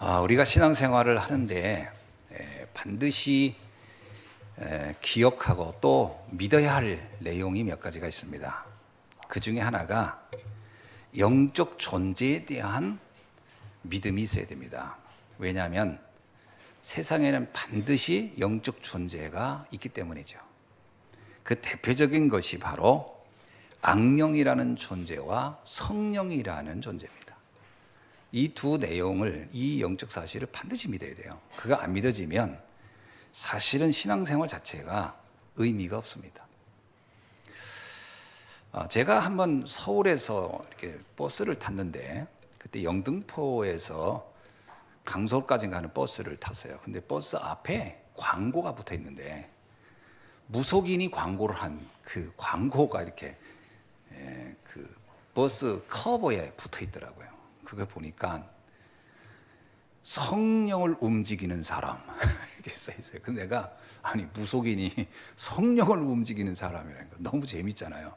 우리가 신앙생활을 하는데 반드시 기억하고 또 믿어야 할 내용이 몇 가지가 있습니다. 그 중에 하나가 영적 존재에 대한 믿음이 있어야 됩니다. 왜냐하면 세상에는 반드시 영적 존재가 있기 때문이죠. 그 대표적인 것이 바로 악령이라는 존재와 성령이라는 존재입니다. 이 두 내용을, 이 영적 사실을 반드시 믿어야 돼요. 그가 안 믿어지면 사실은 신앙생활 자체가 의미가 없습니다. 제가 한번 서울에서 이렇게 버스를 탔는데, 그때 영등포에서 강서까지 가는 버스를 탔어요. 근데 버스 앞에 광고가 붙어 있는데, 무속인이 광고를 한 그 광고가 이렇게 그 버스 커버에 붙어 있더라고요. 그거 보니까 성령을 움직이는 사람 이렇게 써 있어요. 근데 내가 무속인이 성령을 움직이는 사람이라니까 너무 재밌잖아요.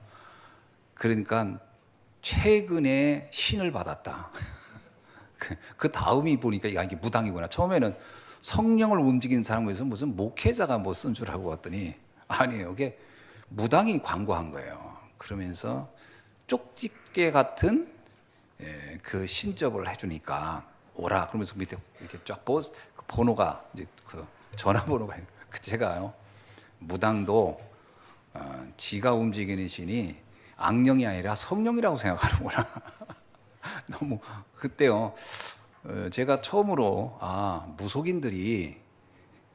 그러니까 최근에 신을 받았다. 그 다음이 보니까 이게 무당이구나. 처음에는 성령을 움직이는 사람에서 무슨 목회자가 뭐 쓴 줄 알고 왔더니 아니에요. 이게 무당이 광고한 거예요. 그러면서 쪽집게 같은 그 신접을 해주니까 오라. 그러면서 밑에 이렇게 쫙 그 번호가 이제 그 전화번호가 그 제가요 무당도 지가 움직이는 신이 악령이 아니라 성령이라고 생각하는구나. 너무 그때요. 제가 처음으로 무속인들이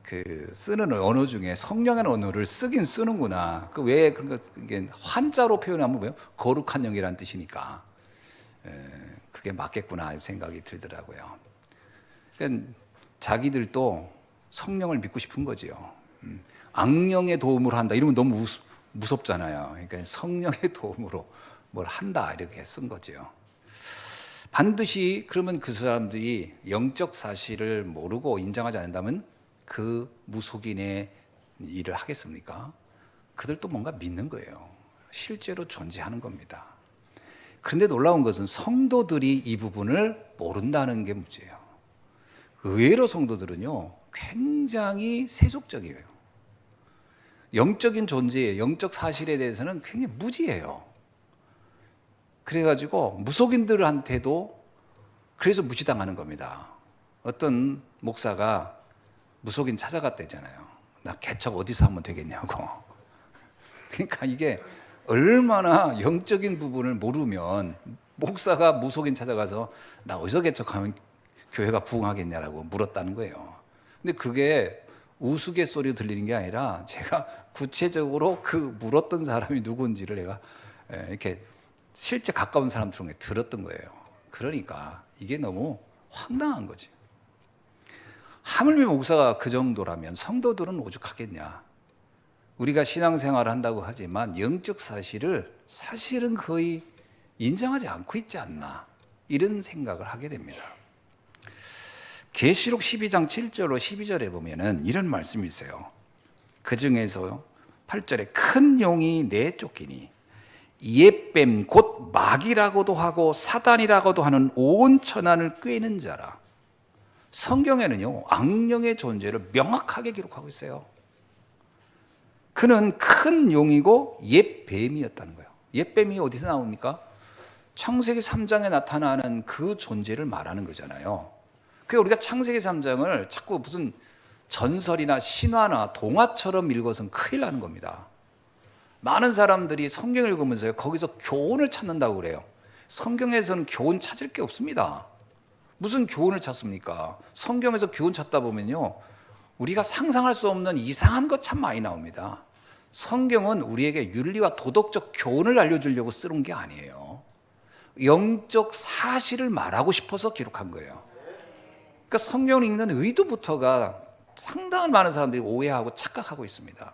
그 쓰는 언어 중에 성령의 언어를 쓰긴 쓰는구나. 그 왜 그런 거 이게 한자로 표현하면 뭐요? 거룩한 영이라는 뜻이니까 그게 맞겠구나 생각이 들더라고요. 그러니까 자기들도 성령을 믿고 싶은 거지요. 악령의 도움을 한다 이러면 너무 무섭잖아요. 그러니까 성령의 도움으로 뭘 한다 이렇게 쓴 거죠. 반드시 그러면 그 사람들이 영적 사실을 모르고 인정하지 않는다면 그 무속인의 일을 하겠습니까? 그들도 뭔가 믿는 거예요. 실제로 존재하는 겁니다. 그런데 놀라운 것은 성도들이 이 부분을 모른다는 게 문제예요. 의외로 성도들은요 굉장히 세속적이에요. 영적인 존재의 영적 사실에 대해서는 굉장히 무지해요. 그래가지고 무속인들한테도 그래서 무시당하는 겁니다. 어떤 목사가 무속인 찾아갔대잖아요. 나 개척 어디서 하면 되겠냐고. 그러니까 이게 얼마나 영적인 부분을 모르면 목사가 무속인 찾아가서 나 어디서 개척하면 교회가 부흥하겠냐라고 물었다는 거예요. 근데 그게 우스갯소리로 들리는 게 아니라 제가 구체적으로 그 물었던 사람이 누군지를 내가 이렇게 실제 가까운 사람 중에 들었던 거예요. 그러니까 이게 너무 황당한 거지. 하물며 목사가 그 정도라면 성도들은 오죽하겠냐. 우리가 신앙생활을 한다고 하지만 영적 사실을 사실은 거의 인정하지 않고 있지 않나 이런 생각을 하게 됩니다. 계시록 12장 7절로 12절에 보면은 이런 말씀이 있어요. 그 중에서 8절에 큰 용이 내쫓기니 옛뱀 곧 마귀라고도 하고 사단이라고도 하는 온 천하를 꿰는 자라. 성경에는요 악령의 존재를 명확하게 기록하고 있어요. 그는 큰 용이고 옛뱀이었다는 거예요. 옛뱀이 어디서 나옵니까? 창세기 3장에 나타나는 그 존재를 말하는 거잖아요. 그러니까 우리가 창세기 3장을 자꾸 무슨 전설이나 신화나 동화처럼 읽어서는 큰일 나는 겁니다. 많은 사람들이 성경을 읽으면서 거기서 교훈을 찾는다고 그래요. 성경에서는 교훈 찾을 게 없습니다. 무슨 교훈을 찾습니까? 성경에서 교훈 찾다 보면요 우리가 상상할 수 없는 이상한 것 참 많이 나옵니다. 성경은 우리에게 윤리와 도덕적 교훈을 알려주려고 쓰는 게 아니에요. 영적 사실을 말하고 싶어서 기록한 거예요. 그러니까 성경을 읽는 의도부터가 상당한 많은 사람들이 오해하고 착각하고 있습니다.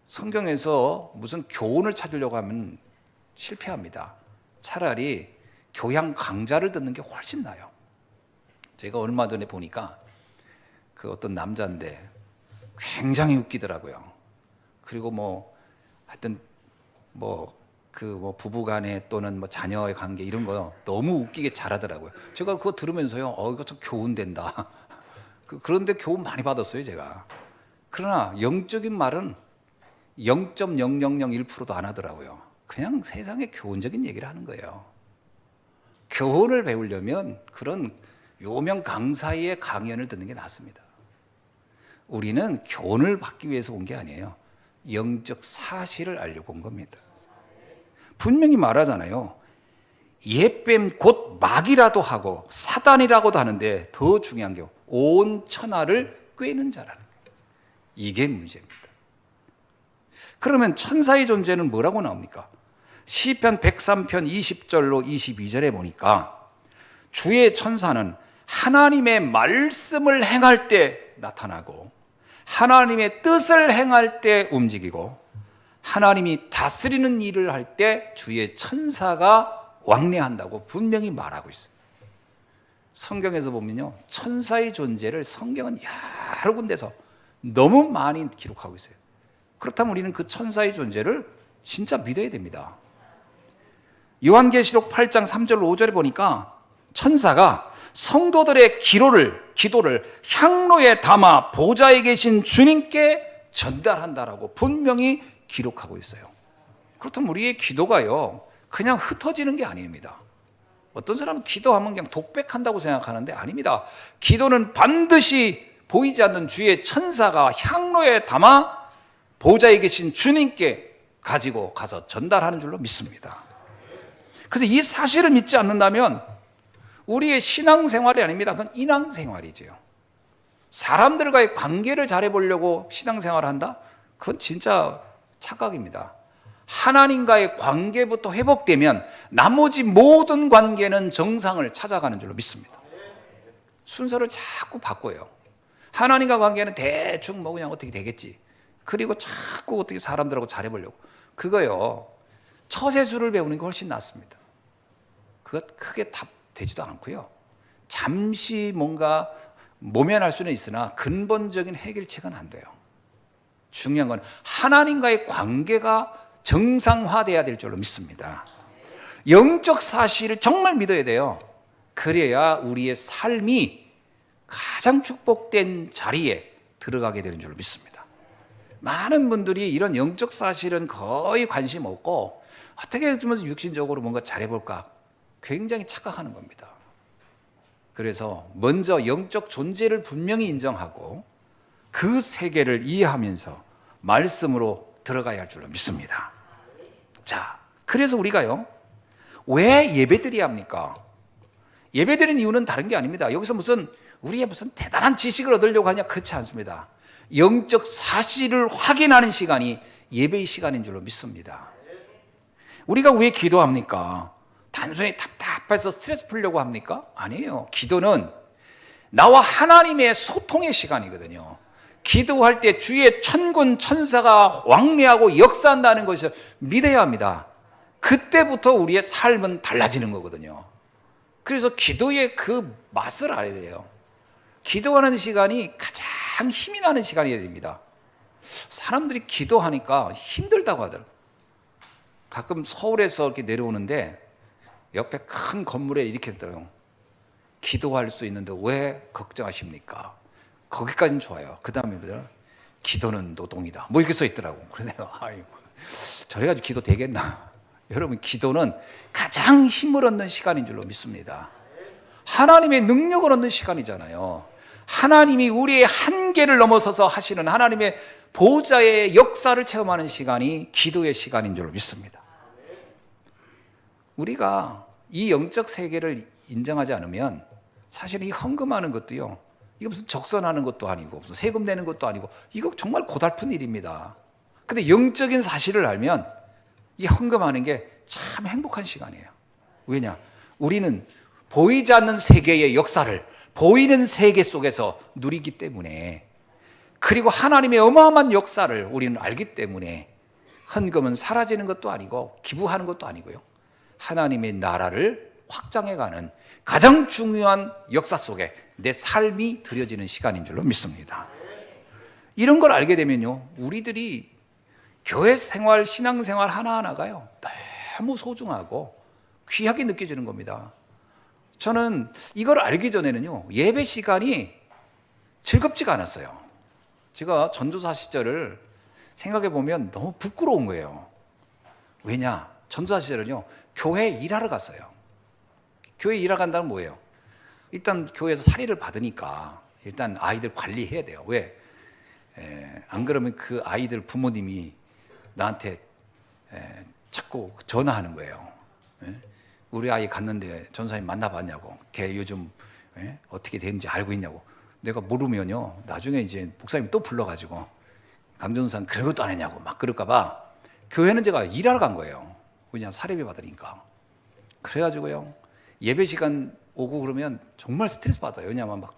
성경에서 무슨 교훈을 찾으려고 하면 실패합니다. 차라리 교양 강좌를 듣는 게 훨씬 나아요. 제가 얼마 전에 보니까 그 어떤 남자인데 굉장히 웃기더라고요. 그리고 하여튼 그 뭐 부부간에 또는 뭐 자녀의 관계 이런 거 너무 웃기게 잘하더라고요. 제가 그거 들으면서요, 이거 좀 교훈된다. 그런데 교훈 많이 받았어요, 제가. 그러나 영적인 말은 0.0001%도 안 하더라고요. 그냥 세상에 교훈적인 얘기를 하는 거예요. 교훈을 배우려면 그런 요명 강사의 강연을 듣는 게 낫습니다. 우리는 교훈을 받기 위해서 온 게 아니에요. 영적 사실을 알려고 온 겁니다. 분명히 말하잖아요. 예뱀 곧 마귀라도 하고 사단이라고도 하는데 더 중요한 게 온 천하를 꿰는 자라는 거예요. 이게 문제입니다. 그러면 천사의 존재는 뭐라고 나옵니까? 시편 103편 20절로 22절에 보니까 주의 천사는 하나님의 말씀을 행할 때 나타나고 하나님의 뜻을 행할 때 움직이고 하나님이 다스리는 일을 할 때 주의 천사가 왕래한다고 분명히 말하고 있어요. 성경에서 보면요, 천사의 존재를 성경은 여러 군데서 너무 많이 기록하고 있어요. 그렇다면 우리는 그 천사의 존재를 진짜 믿어야 됩니다. 요한계시록 8장 3절 5절에 보니까 천사가 성도들의 기도를 향로에 담아 보좌에 계신 주님께 전달한다라고 분명히 기록하고 있어요. 그렇다면 우리의 기도가요, 그냥 흩어지는 게 아닙니다. 어떤 사람은 기도하면 그냥 독백한다고 생각하는데 아닙니다. 기도는 반드시 보이지 않는 주의 천사가 향로에 담아 보좌에 계신 주님께 가지고 가서 전달하는 줄로 믿습니다. 그래서 이 사실을 믿지 않는다면 우리의 신앙생활이 아닙니다. 그건 인왕생활이죠. 사람들과의 관계를 잘해보려고 신앙생활을 한다? 그건 진짜 착각입니다. 하나님과의 관계부터 회복되면 나머지 모든 관계는 정상을 찾아가는 줄로 믿습니다. 순서를 자꾸 바꿔요. 하나님과 관계는 대충 뭐 그냥 어떻게 되겠지. 그리고 자꾸 어떻게 사람들하고 잘해보려고. 그거요, 처세술을 배우는 게 훨씬 낫습니다. 그거 크게 답 되지도 않고요. 잠시 뭔가 모면할 수는 있으나 근본적인 해결책은 안 돼요. 중요한 건 하나님과의 관계가 정상화돼야 될 줄로 믿습니다. 영적 사실을 정말 믿어야 돼요. 그래야 우리의 삶이 가장 축복된 자리에 들어가게 되는 줄로 믿습니다. 많은 분들이 이런 영적 사실은 거의 관심 없고 어떻게 좀 육신적으로 뭔가 잘해볼까 굉장히 착각하는 겁니다. 그래서 먼저 영적 존재를 분명히 인정하고 그 세계를 이해하면서 말씀으로 들어가야 할 줄로 믿습니다. 자, 그래서 우리가요, 왜 예배드려야 합니까? 예배드리는 이유는 다른 게 아닙니다. 여기서 우리의 무슨 대단한 지식을 얻으려고 하냐? 그렇지 않습니다. 영적 사실을 확인하는 시간이 예배의 시간인 줄로 믿습니다. 우리가 왜 기도합니까? 단순히 답답해서 스트레스 풀려고 합니까? 아니에요. 기도는 나와 하나님의 소통의 시간이거든요. 기도할 때 주의 천군 천사가 왕래하고 역사한다는 것을 믿어야 합니다. 그때부터 우리의 삶은 달라지는 거거든요. 그래서 기도의 그 맛을 알아야 돼요. 기도하는 시간이 가장 힘이 나는 시간이어야 됩니다. 사람들이 기도하니까 힘들다고 하더라고요. 가끔 서울에서 이렇게 내려오는데 옆에 큰 건물에 이렇게 있더라고요. 기도할 수 있는데 왜 걱정하십니까? 거기까지는 좋아요. 그 다음에 기도는 노동이다. 뭐 이렇게 써 있더라고. 그래서 내가 저래가지고 기도 되겠나? 여러분, 기도는 가장 힘을 얻는 시간인 줄로 믿습니다. 하나님의 능력을 얻는 시간이잖아요. 하나님이 우리의 한계를 넘어서서 하시는 하나님의 보좌의 역사를 체험하는 시간이 기도의 시간인 줄로 믿습니다. 우리가 이 영적 세계를 인정하지 않으면 사실 이 헌금하는 것도요, 이거 무슨 적선하는 것도 아니고 무슨 세금 내는 것도 아니고 이거 정말 고달픈 일입니다. 근데 영적인 사실을 알면 이 헌금하는 게 참 행복한 시간이에요. 왜냐? 우리는 보이지 않는 세계의 역사를 보이는 세계 속에서 누리기 때문에, 그리고 하나님의 어마어마한 역사를 우리는 알기 때문에 헌금은 사라지는 것도 아니고 기부하는 것도 아니고요, 하나님의 나라를 확장해가는 가장 중요한 역사 속에 내 삶이 드려지는 시간인 줄로 믿습니다. 이런 걸 알게 되면요, 우리들이 교회 생활, 신앙생활 하나하나가요 너무 소중하고 귀하게 느껴지는 겁니다. 저는 이걸 알기 전에는요, 예배 시간이 즐겁지가 않았어요. 제가 전도사 시절을 생각해 보면 너무 부끄러운 거예요. 왜냐? 전도사 시절은요, 교회에 일하러 갔어요. 교회에 일하러 간다는 뭐예요? 일단 교회에서 사리를 받으니까 일단 아이들 관리해야 돼요. 왜? 안 그러면 그 아이들 부모님이 나한테 자꾸 전화하는 거예요. 우리 아이 갔는데 전사님 만나봤냐고, 걔 요즘 어떻게 되는지 알고 있냐고. 내가 모르면요, 나중에 이제 목사님 또 불러가지고 강전사는 그런 것도 안 했냐고 막 그럴까봐 교회는 제가 일하러 간 거예요. 그냥 사례비 받으니까. 그래가지고요, 예배 시간 오고 그러면 정말 스트레스 받아요. 왜냐하면 막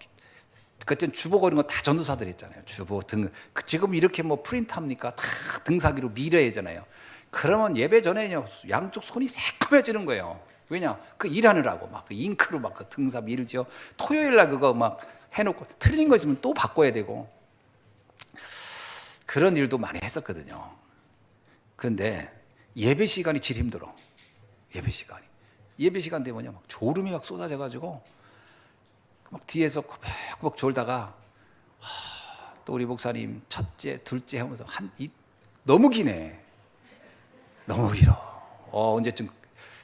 그때는 주보 거리는 거 다 전도사들이 했잖아요. 주보 등, 지금 이렇게 뭐 프린트 합니까? 다 등사기로 밀어야 하잖아요. 그러면 예배 전에요, 양쪽 손이 새까매지는 거예요. 왜냐? 그 일하느라고 막 그 잉크로 막 그 등사 밀죠. 토요일 날 그거 막 해놓고 틀린 거 있으면 또 바꿔야 되고, 그런 일도 많이 했었거든요. 그런데 예배 시간이 제일 힘들어. 예배 시간 되면요, 막 졸음이 막 쏟아져가지고 막 뒤에서 꾸벅꾸벅 졸다가 또 우리 목사님 첫째, 둘째 하면서 너무 기네. 너무 길어. 언제쯤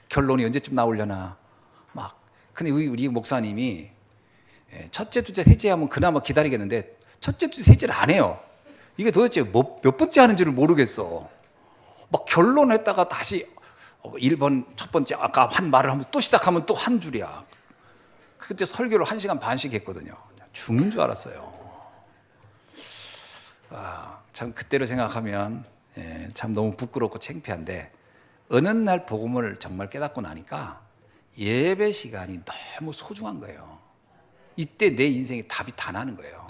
결론이 언제쯤 나오려나 막. 근데 우리 목사님이 첫째, 둘째, 셋째 하면 그나마 기다리겠는데 첫째, 둘째, 셋째를 안 해요. 이게 도대체 몇 번째 하는지를 모르겠어. 막 결론했다가 다시 1번 첫 번째 아까 한 말을 하면서 또 시작하면 또 한 줄이야. 그때 설교를 1시간 반씩 했거든요. 죽는 줄 알았어요. 참 그때를 생각하면 참 너무 부끄럽고 창피한데, 어느 날 복음을 정말 깨닫고 나니까 예배 시간이 너무 소중한 거예요. 이때 내 인생에 답이 다 나는 거예요.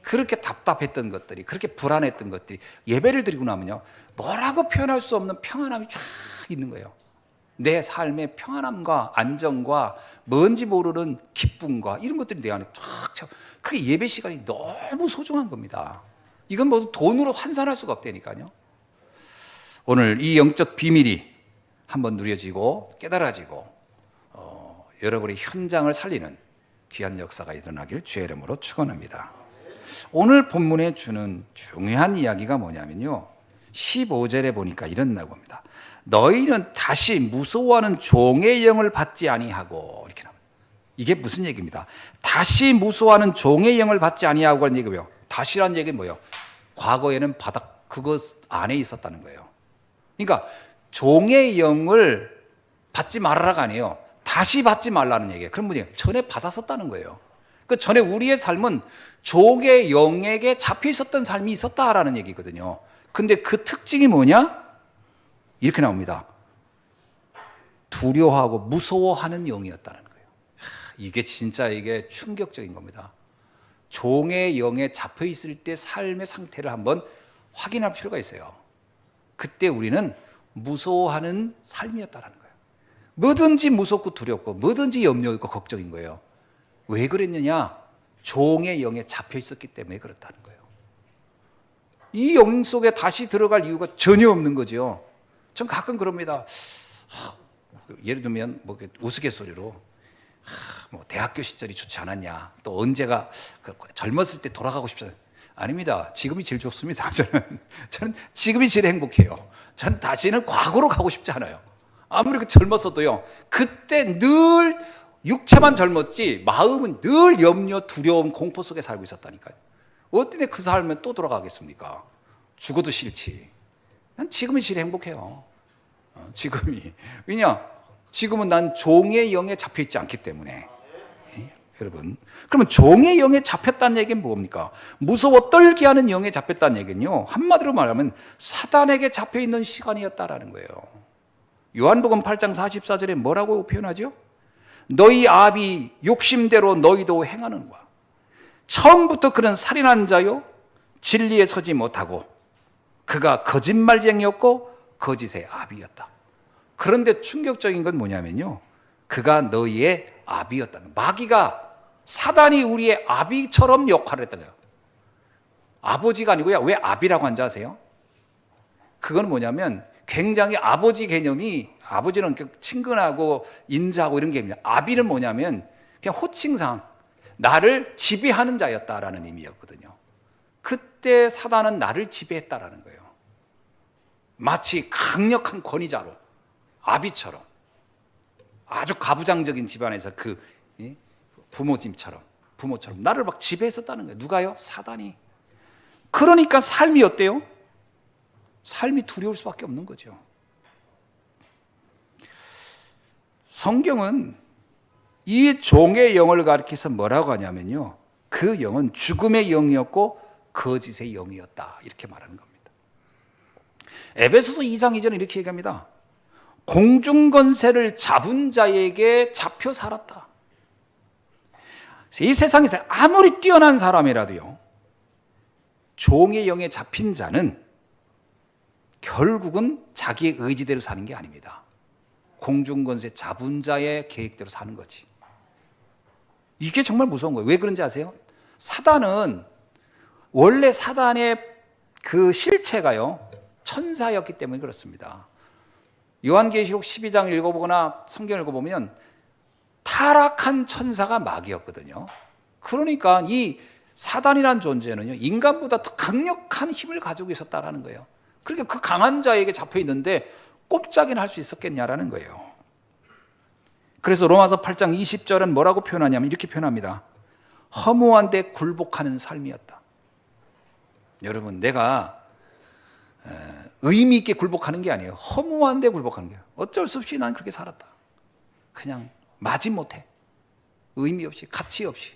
그렇게 답답했던 것들이, 그렇게 불안했던 것들이 예배를 드리고 나면요, 뭐라고 표현할 수 없는 평안함이 쫙 있는 거예요. 내 삶의 평안함과 안정과 뭔지 모르는 기쁨과 이런 것들이 내 안에 쫙. 그게 예배 시간이 너무 소중한 겁니다. 이건 뭐 돈으로 환산할 수가 없다니까요. 오늘 이 영적 비밀이 한번 누려지고 깨달아지고 여러분의 현장을 살리는 귀한 역사가 일어나길 주의 이름으로 축원합니다. 오늘 본문에 주는 중요한 이야기가 뭐냐면요, 15절에 보니까 이런 나옵니다. 너희는 다시 무서워하는 종의 영을 받지 아니하고, 이렇게 나옵니다. 이게 무슨 얘기입니다. 다시 무서워하는 종의 영을 받지 아니하고 하는 얘기고요. 다시란 얘기는 뭐예요? 과거에는 바닥 그것 안에 있었다는 거예요. 그러니까 종의 영을 받지 말아라가 아니에요. 다시 받지 말라는 얘기예요. 그런 분이 전에 받았었다는 거예요. 그 전에 우리의 삶은 종의 영에게 잡혀 있었던 삶이 있었다라는 얘기거든요. 근데 그 특징이 뭐냐? 이렇게 나옵니다. 두려워하고 무서워하는 영이었다는 거예요. 이게 진짜 이게 충격적인 겁니다. 종의 영에 잡혀 있을 때 삶의 상태를 한번 확인할 필요가 있어요. 그때 우리는 무서워하는 삶이었다는 거예요. 뭐든지 무섭고 두렵고 뭐든지 염려있고 걱정인 거예요. 왜 그랬느냐? 종의 영에 잡혀 있었기 때문에 그렇다는 거예요. 이 영 속에 다시 들어갈 이유가 전혀 없는 거죠. 전 가끔 그럽니다. 예를 들면 뭐 우스갯소리로 뭐 대학교 시절이 좋지 않았냐, 또 언제가 젊었을 때 돌아가고 싶잖아요. 아닙니다. 지금이 제일 좋습니다. 저는 지금이 제일 행복해요. 전 다시는 과거로 가고 싶지 않아요. 아무리 젊었어도요, 그때 늘 육체만 젊었지 마음은 늘 염려, 두려움, 공포 속에 살고 있었다니까요. 어떻게 그 삶에 또 돌아가겠습니까? 죽어도 싫지. 난 지금이 제일 행복해요. 지금이. 왜냐? 지금은 난 종의 영에 잡혀있지 않기 때문에. 여러분, 그러면 종의 영에 잡혔다는 얘기는 뭡니까? 무서워 떨게 하는 영에 잡혔다는 얘기는요, 한마디로 말하면 사단에게 잡혀있는 시간이었다라는 거예요. 요한복음 8장 44절에 뭐라고 표현하죠? 너희 아비 욕심대로 너희도 행하는 거야. 처음부터 그는 살인한 자요, 진리에 서지 못하고 그가 거짓말쟁이였고 거짓의 아비였다. 그런데 충격적인 건 뭐냐면요, 그가 너희의 아비였다는 거예요. 마귀가, 사단이 우리의 아비처럼 역할을 했다는 거예요. 아버지가 아니고요. 왜 아비라고 한지 아세요? 그건 뭐냐면 굉장히 아버지 개념이, 아버지는 친근하고 인자하고 이런 개념이야. 아비는 뭐냐면 그냥 호칭상 나를 지배하는 자였다라는 의미였거든요. 그때 사단은 나를 지배했다라는 거예요. 마치 강력한 권위자로, 아비처럼, 아주 가부장적인 집안에서 그 부모처럼 나를 막 지배했었다는 거예요. 누가요? 사단이. 그러니까 삶이 어때요? 삶이 두려울 수밖에 없는 거죠. 성경은 이 종의 영을 가리켜서 뭐라고 하냐면요, 그 영은 죽음의 영이었고 거짓의 영이었다, 이렇게 말하는 겁니다. 에베소서 2장 2절은 이렇게 얘기합니다. 공중권세를 잡은 자에게 잡혀 살았다. 이 세상에서 아무리 뛰어난 사람이라도요, 종의 영에 잡힌 자는 결국은 자기의 의지대로 사는 게 아닙니다. 공중권세 잡은 자의 계획대로 사는 거지. 이게 정말 무서운 거예요. 왜 그런지 아세요? 사단은, 원래 사단의 그 실체가요, 천사였기 때문에 그렇습니다. 요한계시록 12장 읽어보거나 성경을 읽어보면 타락한 천사가 마귀였거든요. 그러니까 이 사단이라는 존재는요, 인간보다 더 강력한 힘을 가지고 있었다라는 거예요. 그러니까 그 강한 자에게 잡혀 있는데 꼼짝이나 할 수 있었겠냐라는 거예요. 그래서 로마서 8장 20절은 뭐라고 표현하냐면 이렇게 표현합니다. 허무한 데 굴복하는 삶이었다. 여러분, 내가 의미 있게 굴복하는 게 아니에요. 허무한 데 굴복하는 거예요. 어쩔 수 없이 난 그렇게 살았다. 그냥 마지못해, 의미 없이, 가치 없이.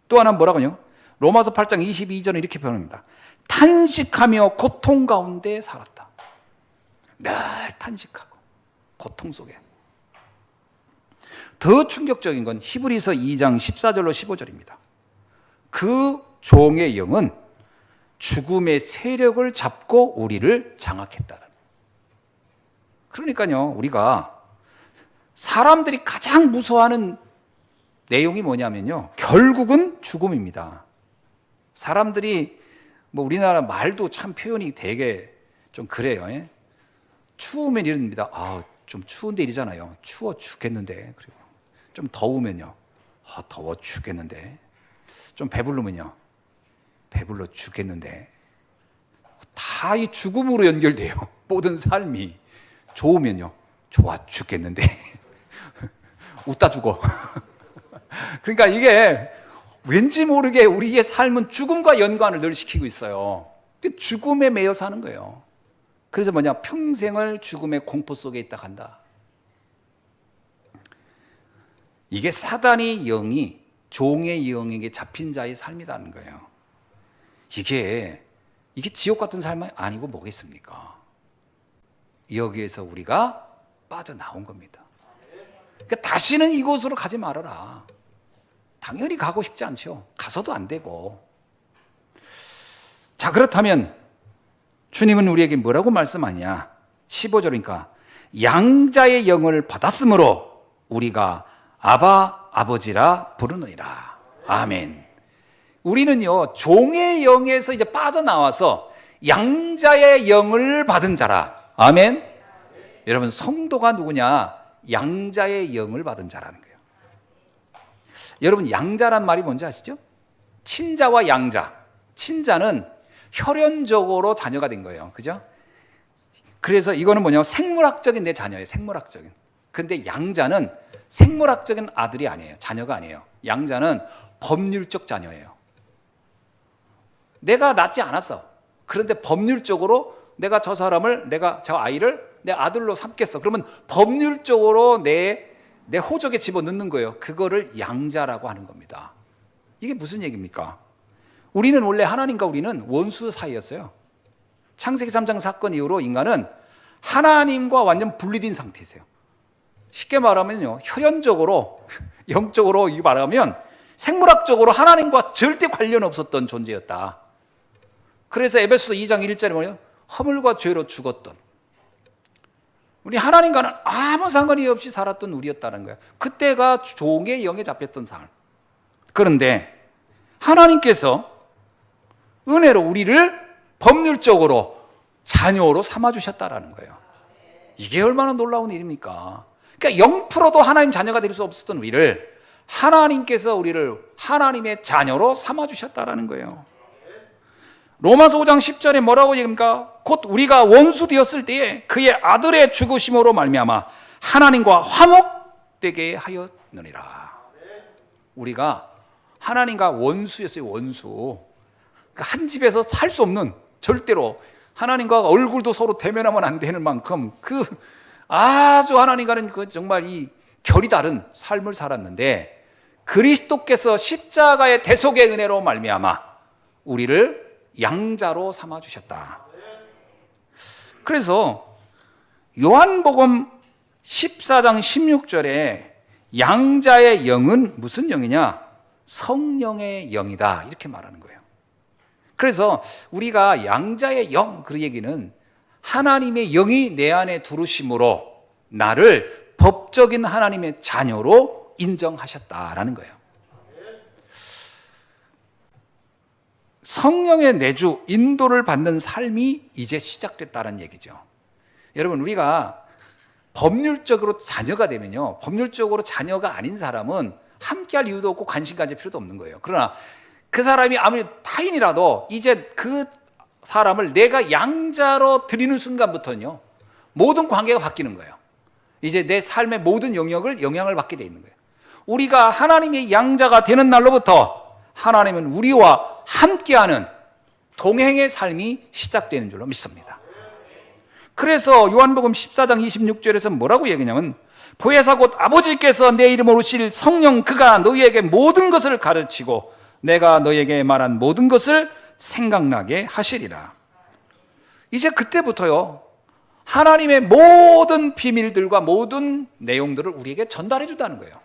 또 하나 뭐라고 하냐? 로마서 8장 22절은 이렇게 표현합니다. 탄식하며 고통 가운데 살았다. 늘 탄식하고 고통 속에. 더 충격적인 건 히브리서 2장 14절로 15절입니다. 그 종의 영은 죽음의 세력을 잡고 우리를 장악했다는. 그러니까요, 우리가 사람들이 가장 무서워하는 내용이 뭐냐면요, 결국은 죽음입니다. 사람들이 우리나라 말도 참 표현이 되게 좀 그래요. 예? 추우면 이럽니다. 좀 추운데 이러잖아요. 추워 죽겠는데. 그리고 좀 더우면요, 더워 죽겠는데. 좀 배부르면요, 배불러 죽겠는데. 다 이 죽음으로 연결돼요. 모든 삶이. 좋으면요, 좋아 죽겠는데. 웃다 죽어. 그러니까 이게 왠지 모르게 우리의 삶은 죽음과 연관을 늘 시키고 있어요. 죽음에 매여 사는 거예요. 그래서 뭐냐, 평생을 죽음의 공포 속에 있다 간다. 이게 사단의 영이 종의 영에게 잡힌 자의 삶이라는 거예요. 이게 지옥 같은 삶이 아니고 뭐겠습니까? 여기에서 우리가 빠져나온 겁니다. 그러니까 다시는 이곳으로 가지 말아라. 당연히 가고 싶지 않죠. 가서도 안 되고. 자, 그렇다면 주님은 우리에게 뭐라고 말씀하냐? 15절이니까 양자의 영을 받았으므로 우리가 아바 아버지라 부르느니라. 아멘. 우리는요, 종의 영에서 이제 빠져나와서 양자의 영을 받은 자라. 아멘. 여러분, 성도가 누구냐? 양자의 영을 받은 자라는 거예요. 여러분, 양자란 말이 뭔지 아시죠? 친자와 양자. 친자는 혈연적으로 자녀가 된 거예요. 그죠? 그래서 이거는 뭐냐면 생물학적인 내 자녀예요. 생물학적인. 근데 양자는 생물학적인 아들이 아니에요. 자녀가 아니에요. 양자는 법률적 자녀예요. 내가 낳지 않았어. 그런데 법률적으로 내가 저 사람을, 내가 저 아이를 내 아들로 삼겠어. 그러면 법률적으로 내 호적에 집어넣는 거예요. 그거를 양자라고 하는 겁니다. 이게 무슨 얘기입니까? 우리는 원래 하나님과 우리는 원수 사이였어요. 창세기 3장 사건 이후로 인간은 하나님과 완전 분리된 상태이세요. 쉽게 말하면요, 혈연적으로, 영적으로 이 말하면 생물학적으로 하나님과 절대 관련 없었던 존재였다. 그래서 에베소서 2장 1절에 뭐예요? 허물과 죄로 죽었던, 우리 하나님과는 아무 상관이 없이 살았던 우리였다는 거예요. 그때가 종의 영에 잡혔던 삶. 그런데 하나님께서 은혜로 우리를 법률적으로 자녀로 삼아주셨다라는 거예요. 이게 얼마나 놀라운 일입니까? 그러니까 0%도 하나님 자녀가 될 수 없었던 우리를 하나님께서 우리를 하나님의 자녀로 삼아주셨다라는 거예요. 로마서 5장 10절에 뭐라고 얘기합니까? 곧 우리가 원수 되었을 때에 그의 아들의 죽으심으로 말미암아 하나님과 화목되게 하였느니라. 우리가 하나님과 원수였어요. 원수. 그러니까 한 집에서 살 수 없는, 절대로 하나님과 얼굴도 서로 대면하면 안 되는 만큼 그 아주 하나님과는 그 정말 이 결이 다른 삶을 살았는데, 그리스도께서 십자가의 대속의 은혜로 말미암아 우리를 양자로 삼아 주셨다. 그래서 요한복음 14장 16절에 양자의 영은 무슨 영이냐? 성령의 영이다, 이렇게 말하는 거예요. 그래서 우리가 양자의 영, 그 얘기는 하나님의 영이 내 안에 들어오심으로 나를 법적인 하나님의 자녀로 인정하셨다라는 거예요. 성령의 내주, 인도를 받는 삶이 이제 시작됐다는 얘기죠. 여러분, 우리가 법률적으로 자녀가 되면요, 법률적으로 자녀가 아닌 사람은 함께할 이유도 없고 관심 가질 필요도 없는 거예요. 그러나 그 사람이 아무리 타인이라도 이제 그 사람을 내가 양자로 드리는 순간부터는요, 모든 관계가 바뀌는 거예요. 이제 내 삶의 모든 영향을 받게 돼 있는 거예요. 우리가 하나님의 양자가 되는 날로부터 하나님은 우리와 함께하는 동행의 삶이 시작되는 줄로 믿습니다. 그래서 요한복음 14장 26절에서 뭐라고 얘기하냐면, 보혜사 곧 아버지께서 내 이름으로 오실 성령 그가 너희에게 모든 것을 가르치고 내가 너희에게 말한 모든 것을 생각나게 하시리라. 이제 그때부터요, 하나님의 모든 비밀들과 모든 내용들을 우리에게 전달해 준다는 거예요.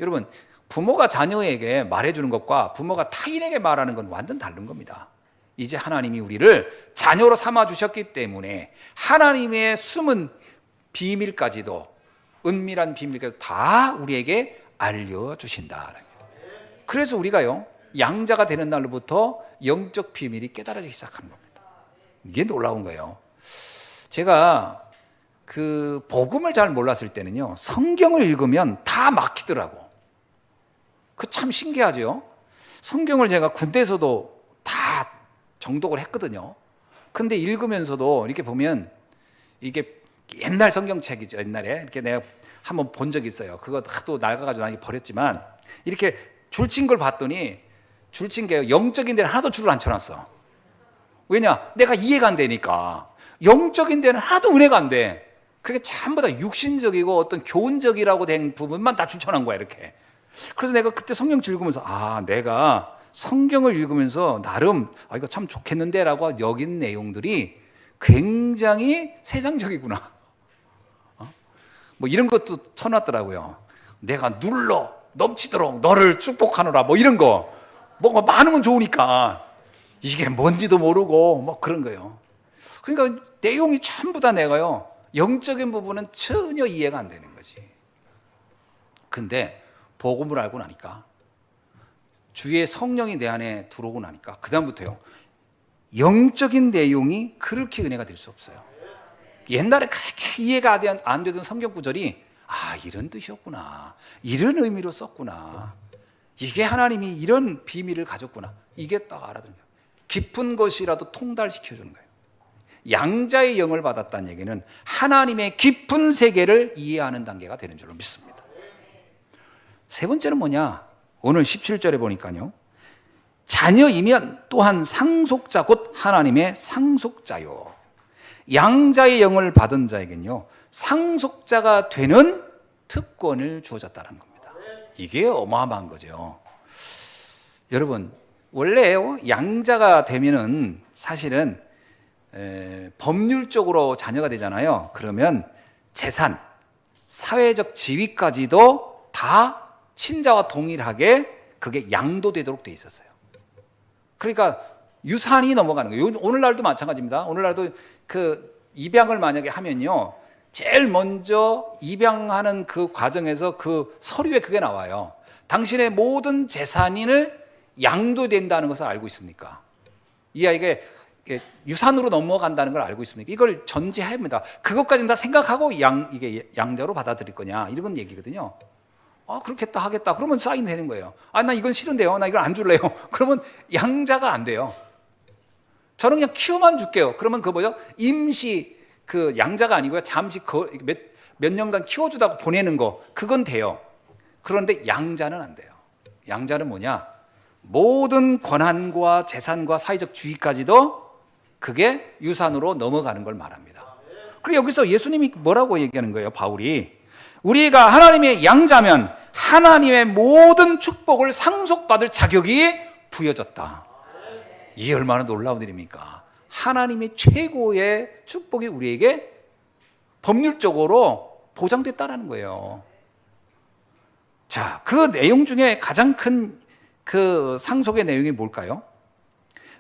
여러분, 부모가 자녀에게 말해주는 것과 부모가 타인에게 말하는 건 완전 다른 겁니다. 이제 하나님이 우리를 자녀로 삼아주셨기 때문에 하나님의 숨은 비밀까지도, 은밀한 비밀까지도 다 우리에게 알려주신다. 그래서 우리가요, 양자가 되는 날로부터 영적 비밀이 깨달아지기 시작하는 겁니다. 이게 놀라운 거예요. 제가 그 복음을 잘 몰랐을 때는요, 성경을 읽으면 다 막히더라고. 그 참 신기하죠. 성경을 제가 군대에서도 다 정독을 했거든요. 근데 읽으면서도 이렇게 보면 이게 옛날 성경책이죠. 옛날에 이렇게 내가 한번 본 적이 있어요. 그거 하도 낡아가지고 나 버렸지만, 이렇게 줄친 걸 봤더니 줄친 게 영적인 데는 하나도 줄을 안 쳐놨어. 왜냐? 내가 이해가 안 되니까. 영적인 데는 하나도 은혜가 안 돼. 그게 전부 다 육신적이고 어떤 교훈적이라고 된 부분만 다 줄쳐놓은 거야, 이렇게. 그래서 내가 그때 성경 읽으면서, 내가 성경을 읽으면서 나름 이거 참 좋겠는데 라고 여긴 내용들이 굉장히 세상적이구나. 뭐 이런 것도 쳐놨더라고요. 내가 눌러 넘치도록 너를 축복하노라, 뭐 이런 거. 뭐가 많은 건 좋으니까 이게 뭔지도 모르고 뭐 그런 거예요. 그러니까 내용이 전부 다 내가요, 영적인 부분은 전혀 이해가 안 되는 거지. 근데 복음을 알고 나니까, 주의 성령이 내 안에 들어오고 나니까 그다음부터요, 영적인 내용이 그렇게 은혜가 될 수 없어요. 옛날에 그렇게 이해가 안 되던 성경 구절이 이런 뜻이었구나, 이런 의미로 썼구나, 이게 하나님이 이런 비밀을 가졌구나, 이게 딱 알아듣는 거예요. 깊은 것이라도 통달시켜주는 거예요. 양자의 영을 받았다는 얘기는 하나님의 깊은 세계를 이해하는 단계가 되는 줄로 믿습니다. 세 번째는 뭐냐? 오늘 17절에 보니까요, 자녀이면 또한 상속자 곧 하나님의 상속자요. 양자의 영을 받은 자에겐요, 상속자가 되는 특권을 주어졌다는 겁니다. 이게 어마어마한 거죠. 여러분, 원래요, 양자가 되면은 사실은 법률적으로 자녀가 되잖아요. 그러면 재산, 사회적 지위까지도 다 친자와 동일하게 그게 양도되도록 돼 있었어요. 그러니까 유산이 넘어가는 거예요. 오늘날도 마찬가지입니다. 오늘날도 그 입양을 만약에 하면요, 제일 먼저 입양하는 그 과정에서 그 서류에 그게 나와요. 당신의 모든 재산을 양도된다는 것을 알고 있습니까? 이 아이가 유산으로 넘어간다는 걸 알고 있습니까? 이걸 전제합니다. 그것까지는 다 생각하고 이게 양자로 받아들일 거냐 이런 얘기거든요. 그렇겠다 하겠다. 그러면 사인 되는 거예요. 나 이건 싫은데요. 나 이걸 안 줄래요. 그러면 양자가 안 돼요. 저는 그냥 키워만 줄게요. 그러면 그 뭐죠? 임시 그 양자가 아니고요. 잠시 몇 년간 키워주다가 보내는 거 그건 돼요. 그런데 양자는 안 돼요. 양자는 뭐냐? 모든 권한과 재산과 사회적 주의까지도 그게 유산으로 넘어가는 걸 말합니다. 그리고 여기서 예수님이 뭐라고 얘기하는 거예요? 바울이 우리가 하나님의 양자면 하나님의 모든 축복을 상속받을 자격이 부여졌다. 이게 얼마나 놀라운 일입니까? 하나님의 최고의 축복이 우리에게 법률적으로 보장됐다는 거예요. 자, 그 내용 중에 가장 큰 그 상속의 내용이 뭘까요?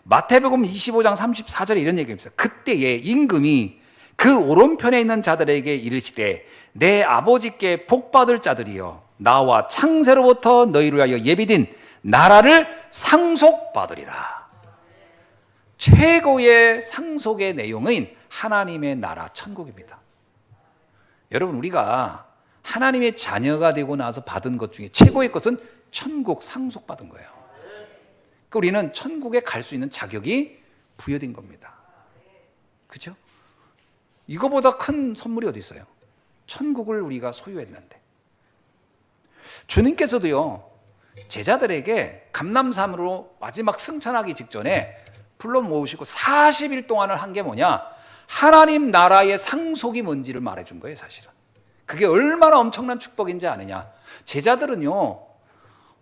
마태복음 25장 34절에 이런 얘기입니다. 그때에 임금이 그 오른편에 있는 자들에게 이르시되 내 아버지께 복받을 자들이여 나와 창세로부터 너희를 위하여 예비된 나라를 상속받으리라. 최고의 상속의 내용은 하나님의 나라 천국입니다. 여러분 우리가 하나님의 자녀가 되고 나서 받은 것 중에 최고의 것은 천국 상속받은 거예요. 그러니까 우리는 천국에 갈 수 있는 자격이 부여된 겁니다. 그렇죠? 이거보다 큰 선물이 어디 있어요? 천국을 우리가 소유했는데. 주님께서도요 제자들에게 감람산으로 마지막 승천하기 직전에 불러 모으시고 40일 동안을 한 게 뭐냐? 하나님 나라의 상속이 뭔지를 말해준 거예요. 사실은 그게 얼마나 엄청난 축복인지 아느냐? 제자들은요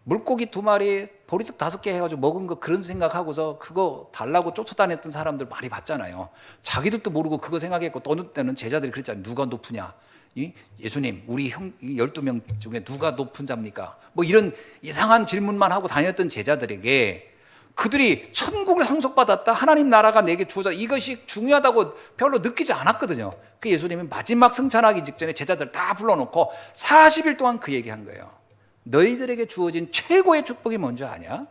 물고기 2마리 보리떡 5개 해가지고 먹은 거 그런 생각하고서 그거 달라고 쫓아다녔던 사람들 많이 봤잖아요. 자기들도 모르고 그거 생각했고 또 어느 때는 제자들이 그랬잖아요. 누가 높으냐? 예수님 우리 형 12명 중에 누가 높은 자입니까? 뭐 이런 이상한 질문만 하고 다녔던 제자들에게 그들이 천국을 상속받았다, 하나님 나라가 내게 주어져, 이것이 중요하다고 별로 느끼지 않았거든요. 그 예수님은 마지막 승천하기 직전에 제자들 다 불러놓고 40일 동안 그 얘기한 거예요. 너희들에게 주어진 최고의 축복이 뭔지 아냐?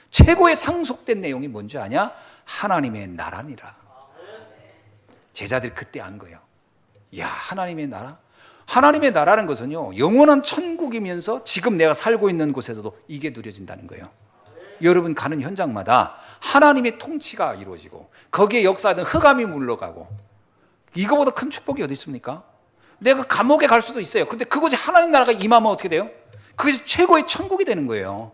최고의 상속된 내용이 뭔지 아냐? 하나님의 나라니라. 제자들이 그때 안 거예요. 야, 하나님의 나라? 하나님의 나라는 것은요 영원한 천국이면서 지금 내가 살고 있는 곳에서도 이게 누려진다는 거예요. 여러분 가는 현장마다 하나님의 통치가 이루어지고 거기에 역사하던 흑암이 물러가고, 이거보다 큰 축복이 어디 있습니까? 내가 감옥에 갈 수도 있어요. 근데 그곳에 하나님 나라가 임하면 어떻게 돼요? 그것이 최고의 천국이 되는 거예요.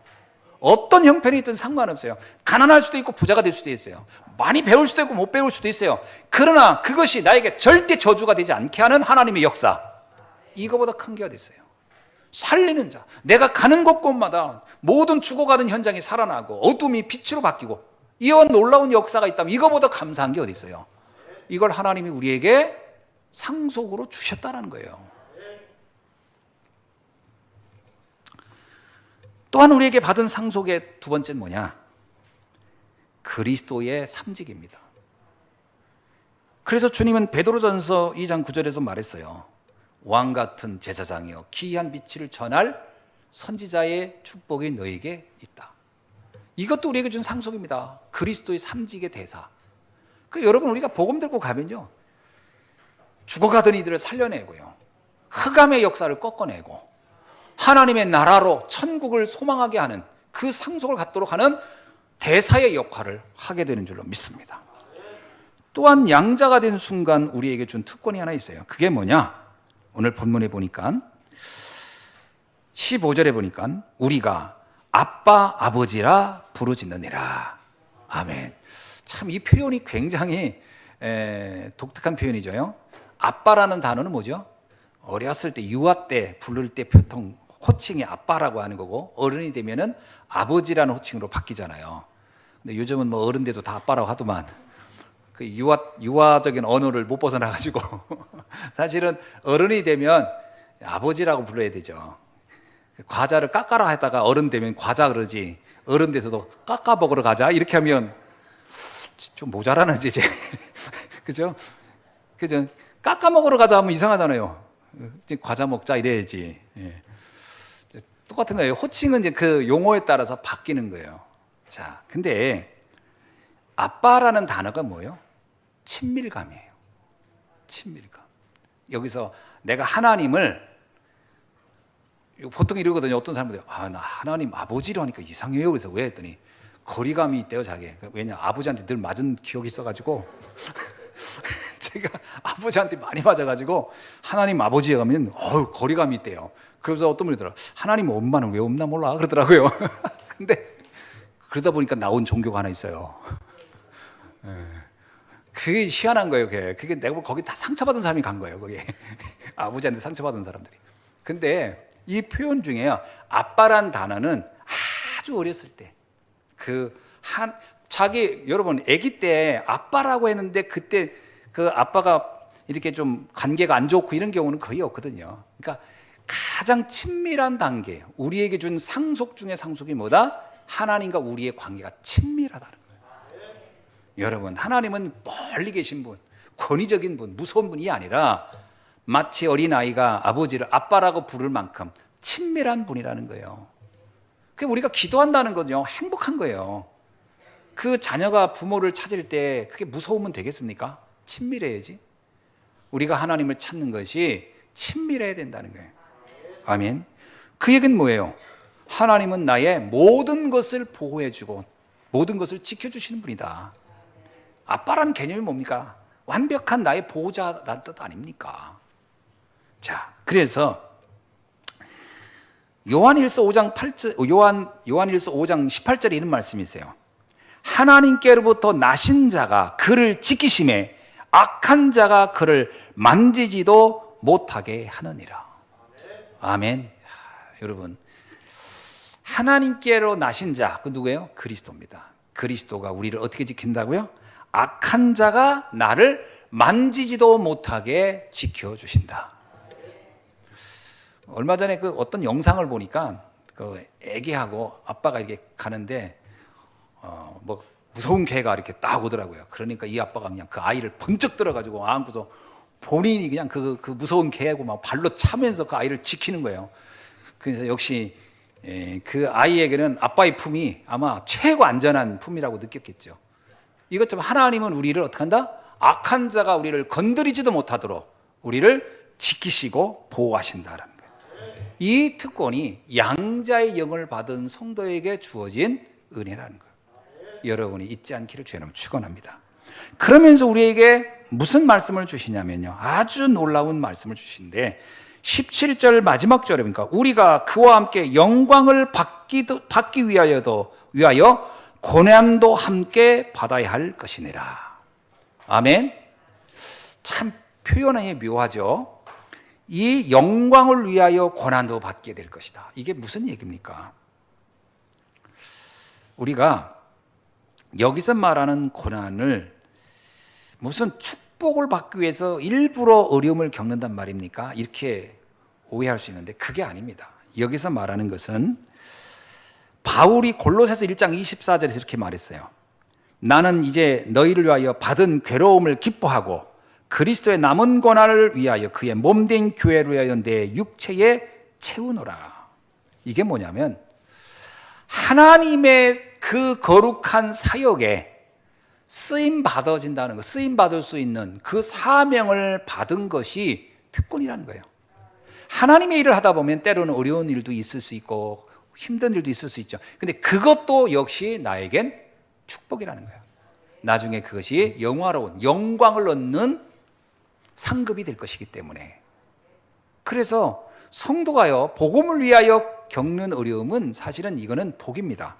어떤 형편이든 상관없어요. 가난할 수도 있고 부자가 될 수도 있어요. 많이 배울 수도 있고 못 배울 수도 있어요. 그러나 그것이 나에게 절대 저주가 되지 않게 하는 하나님의 역사, 이거보다 큰 게 어디 있어요? 살리는 자, 내가 가는 곳곳마다 모든 죽어가는 현장이 살아나고 어둠이 빛으로 바뀌고 이런 놀라운 역사가 있다면 이거보다 감사한 게 어디 있어요? 이걸 하나님이 우리에게 상속으로 주셨다는 거예요. 또한 우리에게 받은 상속의 두 번째는 뭐냐? 그리스도의 삼직입니다. 그래서 주님은 베드로전서 2장 9절에서 말했어요. 왕 같은 제사장이여 기이한 빛을 전할 선지자의 축복이 너에게 있다. 이것도 우리에게 준 상속입니다. 그리스도의 삼직의 대사. 여러분 우리가 복음 들고 가면요 죽어가던 이들을 살려내고요 흑암의 역사를 꺾어내고 하나님의 나라로 천국을 소망하게 하는 그 상속을 갖도록 하는 대사의 역할을 하게 되는 줄로 믿습니다. 또한 양자가 된 순간 우리에게 준 특권이 하나 있어요. 그게 뭐냐? 오늘 본문에 보니까 15절에 보니까 우리가 아빠 아버지라 부르짖느니라. 아멘. 참 이 표현이 굉장히 독특한 표현이죠. 아빠라는 단어는 뭐죠? 어렸을 때 유아 때 부를 때 보통 호칭이 아빠라고 하는 거고 어른이 되면은 아버지라는 호칭으로 바뀌잖아요. 근데 요즘은 뭐 어른 돼도 다 아빠라고 하더만 그 유아적인 언어를 못 벗어나가지고 사실은 어른이 되면 아버지라고 불러야 되죠. 과자를 깎아라 하다가 어른 되면 과자 그러지, 어른 돼서도 깎아 먹으러 가자 이렇게 하면 좀 모자라는지 이제 그죠? 깎아 먹으러 가자 하면 이상하잖아요. 과자 먹자 이래야지. 예. 똑같은 거예요. 호칭은 이제 그 용어에 따라서 바뀌는 거예요. 자, 근데 아빠라는 단어가 뭐예요? 친밀감이에요. 친밀감. 여기서 내가 하나님을, 보통 이러거든요. 어떤 사람들이 나 하나님 아버지로 하니까 이상해요. 그래서 왜 했더니 거리감이 있대요, 자기. 왜냐, 아버지한테 늘 맞은 기억이 있어가지고 제가 아버지한테 많이 맞아가지고 하나님 아버지에 가면 거리감이 있대요. 그래서 어떤 분이 더라, 하나님 엄마는 왜 없나 몰라 그러더라고요. 근데 그러다 보니까 나온 종교가 하나 있어요. 그게 희한한 거예요. 그게 내가 거기 다 상처받은 사람이 간 거예요. 거기 아버지한테 상처받은 사람들이. 근데 이 표현 중에요, 아빠란 단어는 아주 어렸을 때, 여러분 아기 때 아빠라고 했는데 그때 그 아빠가 이렇게 좀 관계가 안 좋고 이런 경우는 거의 없거든요. 그러니까 가장 친밀한 단계, 우리에게 준 상속 중에 상속이 뭐다? 하나님과 우리의 관계가 친밀하다는 거예요. 여러분, 하나님은 멀리 계신 분, 권위적인 분, 무서운 분이 아니라 마치 어린아이가 아버지를 아빠라고 부를 만큼 친밀한 분이라는 거예요. 그게 우리가 기도한다는 거죠. 행복한 거예요. 그 자녀가 부모를 찾을 때 그게 무서우면 되겠습니까? 친밀해야지. 우리가 하나님을 찾는 것이 친밀해야 된다는 거예요. 아멘. 그 얘기는 뭐예요? 하나님은 나의 모든 것을 보호해주고 모든 것을 지켜주시는 분이다. 아빠라는 개념이 뭡니까? 완벽한 나의 보호자라는 뜻 아닙니까? 자, 그래서 요한일서 5장 18절에 이런 말씀이 있어요. 하나님께로부터 나신 자가 그를 지키심에 악한 자가 그를 만지지도 못하게 하느니라. 아멘. 여러분, 하나님께로 나신 자, 그 누구예요? 그리스도입니다. 그리스도가 우리를 어떻게 지킨다고요? 악한 자가 나를 만지지도 못하게 지켜주신다. 얼마 전에 그 어떤 영상을 보니까 그 애기하고 아빠가 이렇게 가는데 뭐 무서운 개가 이렇게 딱 오더라고요. 그러니까 이 아빠가 그냥 그 아이를 번쩍 들어가지고 안고서 본인이 그냥 그 무서운 개하고 막 발로 차면서 그 아이를 지키는 거예요. 그래서 역시 그 아이에게는 아빠의 품이 아마 최고 안전한 품이라고 느꼈겠죠. 이것처럼 하나님은 우리를 어떻게 한다? 악한 자가 우리를 건드리지도 못하도록 우리를 지키시고 보호하신다라는 거예요. 이 특권이 양자의 영을 받은 성도에게 주어진 은혜라는 거예요. 여러분이 잊지 않기를 주의 이름으로 축원합니다. 그러면서 우리에게 무슨 말씀을 주시냐면요, 아주 놀라운 말씀을 주시는데 17절 마지막 절에 보니까 우리가 그와 함께 영광을 받기 위하여 고난도 함께 받아야 할 것이니라. 아멘. 참 표현이 묘하죠. 이 영광을 위하여 고난도 받게 될 것이다. 이게 무슨 얘기입니까? 우리가 여기서 말하는 고난을 무슨 축복을 받기 위해서 일부러 어려움을 겪는단 말입니까? 이렇게 오해할 수 있는데 그게 아닙니다. 여기서 말하는 것은 바울이 골로새서 1장 24절에서 이렇게 말했어요. 나는 이제 너희를 위하여 받은 괴로움을 기뻐하고 그리스도의 남은 고난을 위하여 그의 몸된 교회를 위하여 내 육체에 채우노라. 이게 뭐냐면 하나님의 그 거룩한 사역에 쓰임 받아진다는 거, 쓰임 받을 수 있는 그 사명을 받은 것이 특권이라는 거예요. 하나님의 일을 하다 보면 때로는 어려운 일도 있을 수 있고 힘든 일도 있을 수 있죠. 근데 그것도 역시 나에겐 축복이라는 거예요. 나중에 그것이 영화로운 영광을 얻는 상급이 될 것이기 때문에. 그래서 성도가요, 복음을 위하여 겪는 어려움은 사실은 이거는 복입니다.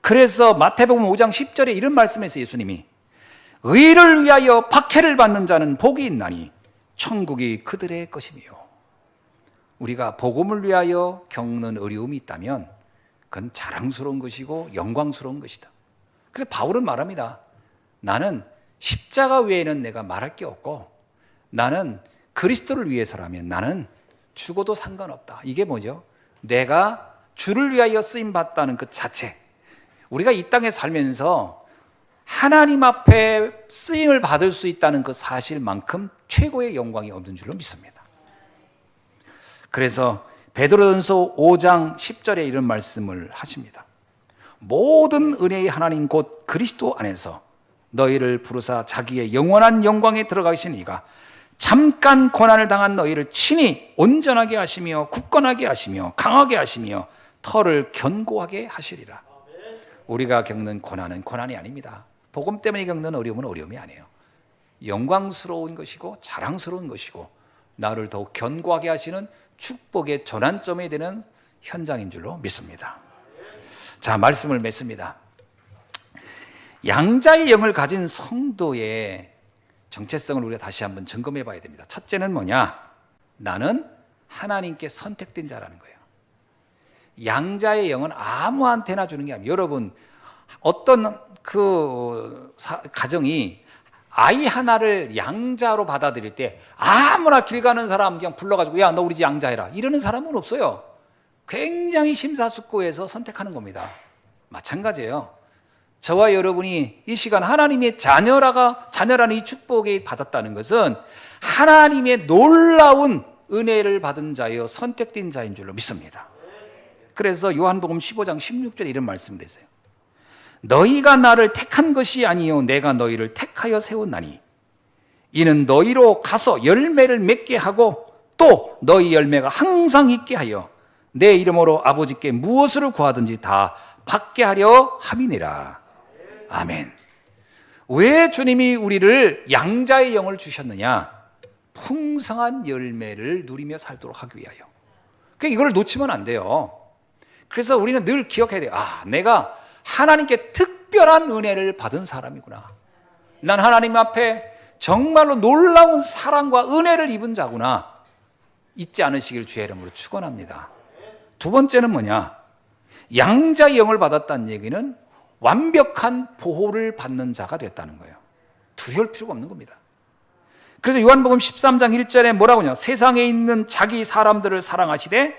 그래서 마태복음 5장 10절에 이런 말씀에서 예수님이 의를 위하여 박해를 받는 자는 복이 있나니 천국이 그들의 것이며, 우리가 복음을 위하여 겪는 어려움이 있다면 그건 자랑스러운 것이고 영광스러운 것이다. 그래서 바울은 말합니다. 나는 십자가 외에는 내가 말할 게 없고 나는 그리스도를 위해서라면 나는 죽어도 상관없다. 이게 뭐죠? 내가 주를 위하여 쓰임받다는 그 자체. 우리가 이 땅에 살면서 하나님 앞에 쓰임을 받을 수 있다는 그 사실만큼 최고의 영광이 없는 줄로 믿습니다. 그래서 베드로전서 5장 10절에 이런 말씀을 하십니다. 모든 은혜의 하나님 곧 그리스도 안에서 너희를 부르사 자기의 영원한 영광에 들어가신 이가 잠깐 고난을 당한 너희를 친히 온전하게 하시며 굳건하게 하시며 강하게 하시며 터를 견고하게 하시리라. 우리가 겪는 고난은 고난이 아닙니다. 복음 때문에 겪는 어려움은 어려움이 아니에요. 영광스러운 것이고 자랑스러운 것이고 나를 더욱 견고하게 하시는 축복의 전환점이 되는 현장인 줄로 믿습니다. 자, 말씀을 맺습니다. 양자의 영을 가진 성도의 정체성을 우리가 다시 한번 점검해 봐야 됩니다. 첫째는 뭐냐? 나는 하나님께 선택된 자라는 거예요. 양자의 영은 아무한테나 주는 게 아니에요. 여러분, 어떤 가정이 아이 하나를 양자로 받아들일 때 아무나 길 가는 사람 그냥 불러가지고 야, 너 우리 집 양자해라 이러는 사람은 없어요. 굉장히 심사숙고해서 선택하는 겁니다. 마찬가지예요. 저와 여러분이 이 시간 하나님의 자녀라는 이 축복을 받았다는 것은 하나님의 놀라운 은혜를 받은 자여 선택된 자인 줄로 믿습니다. 그래서 요한복음 15장 16절에 이런 말씀을 했어요. 너희가 나를 택한 것이 아니요 내가 너희를 택하여 세웠나니 이는 너희로 가서 열매를 맺게 하고 또 너희 열매가 항상 있게 하여 내 이름으로 아버지께 무엇을 구하든지 다 받게 하려 함이니라. 아멘. 왜 주님이 우리를 양자의 영을 주셨느냐? 풍성한 열매를 누리며 살도록 하기 위하여. 그러니까 이걸 놓치면 안 돼요. 그래서 우리는 늘 기억해야 돼요. 아, 내가 하나님께 특별한 은혜를 받은 사람이구나. 난 하나님 앞에 정말로 놀라운 사랑과 은혜를 입은 자구나. 잊지 않으시길 주의 이름으로 축원합니다. 두 번째는 뭐냐? 양자의 영을 받았다는 얘기는 완벽한 보호를 받는 자가 됐다는 거예요. 두려울 필요가 없는 겁니다. 그래서 요한복음 13장 1절에 뭐라고 하냐? 세상에 있는 자기 사람들을 사랑하시되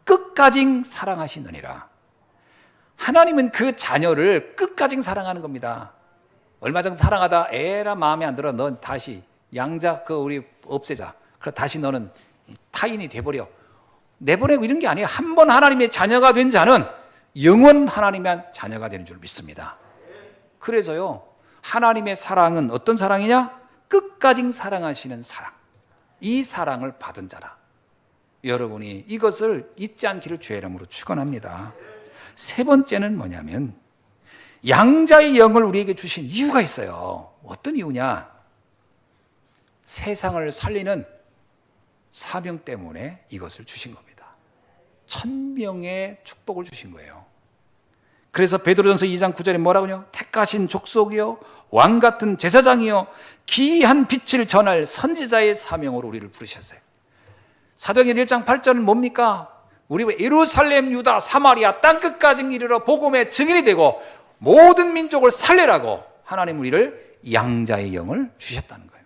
끝까지 사랑하시느니라. 하나님은 그 자녀를 끝까지 사랑하는 겁니다. 얼마 전에 사랑하다 에라 마음에 안 들어. 넌 다시 양자 우리 없애자. 그럼 다시 너는 타인이 돼버려. 내보내고 이런 게 아니에요. 한 번 하나님의 자녀가 된 자는 영원 하나님의 자녀가 되는 줄 믿습니다. 그래서요, 하나님의 사랑은 어떤 사랑이냐? 끝까지 사랑하시는 사랑. 이 사랑을 받은 자라. 여러분이 이것을 잊지 않기를 주의 이름으로 축원합니다. 세 번째는 뭐냐면 양자의 영을 우리에게 주신 이유가 있어요. 어떤 이유냐? 세상을 살리는 사명 때문에 이것을 주신 겁니다. 1000명의 축복을 주신 거예요. 그래서 베드로전서 2장 9절에 뭐라고요? 택하신 족속이요 왕 같은 제사장이요 기이한 빛을 전할 선지자의 사명으로 우리를 부르셨어요. 사도행전 1장 8절은 뭡니까? 우리가 예루살렘, 유다, 사마리아 땅끝까지 이르러 복음의 증인이 되고 모든 민족을 살리라고 하나님 우리를 양자의 영을 주셨다는 거예요.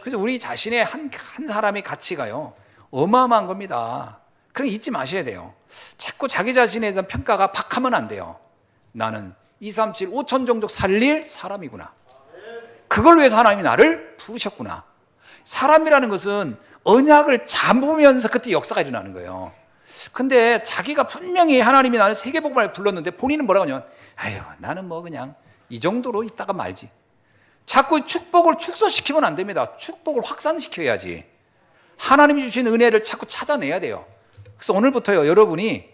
그래서 우리 자신의 한 사람의 가치가요 어마어마한 겁니다. 그럼 잊지 마셔야 돼요. 자꾸 자기 자신에 대한 평가가 박하면 안 돼요. 나는 237 5천 종족 살릴 사람이구나. 그걸 위해서 하나님이 나를 부르셨구나. 사람이라는 것은 언약을 잡으면서 그때 역사가 일어나는 거예요. 근데 자기가 분명히 하나님이 나는 세계복음을 불렀는데 본인은 뭐라고 하냐면 아유 나는 뭐 그냥 이 정도로 있다가 말지. 자꾸 축복을 축소시키면 안 됩니다. 축복을 확산시켜야지. 하나님이 주신 은혜를 자꾸 찾아내야 돼요. 그래서 오늘부터요 여러분이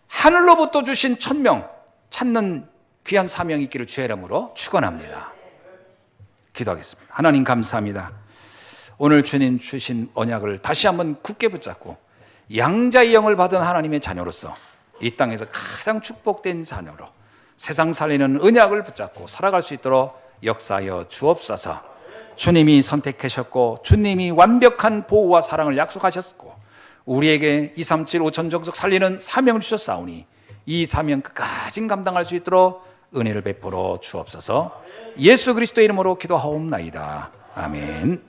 하늘로부터 주신 1000명 찾는 귀한 사명이 있기를 주의 이름으로 축원합니다. 기도하겠습니다. 하나님 감사합니다. 오늘 주님 주신 언약을 다시 한번 굳게 붙잡고 양자의 영을 받은 하나님의 자녀로서 이 땅에서 가장 축복된 자녀로 세상 살리는 언약을 붙잡고 살아갈 수 있도록 역사하여 주옵소서. 주님이 선택하셨고 주님이 완벽한 보호와 사랑을 약속하셨고 우리에게 237 5천 종족 살리는 사명을 주셨사오니 이 사명 끝까지 감당할 수 있도록 은혜를 베풀어 주옵소서. 예수 그리스도의 이름으로 기도하옵나이다. 아멘.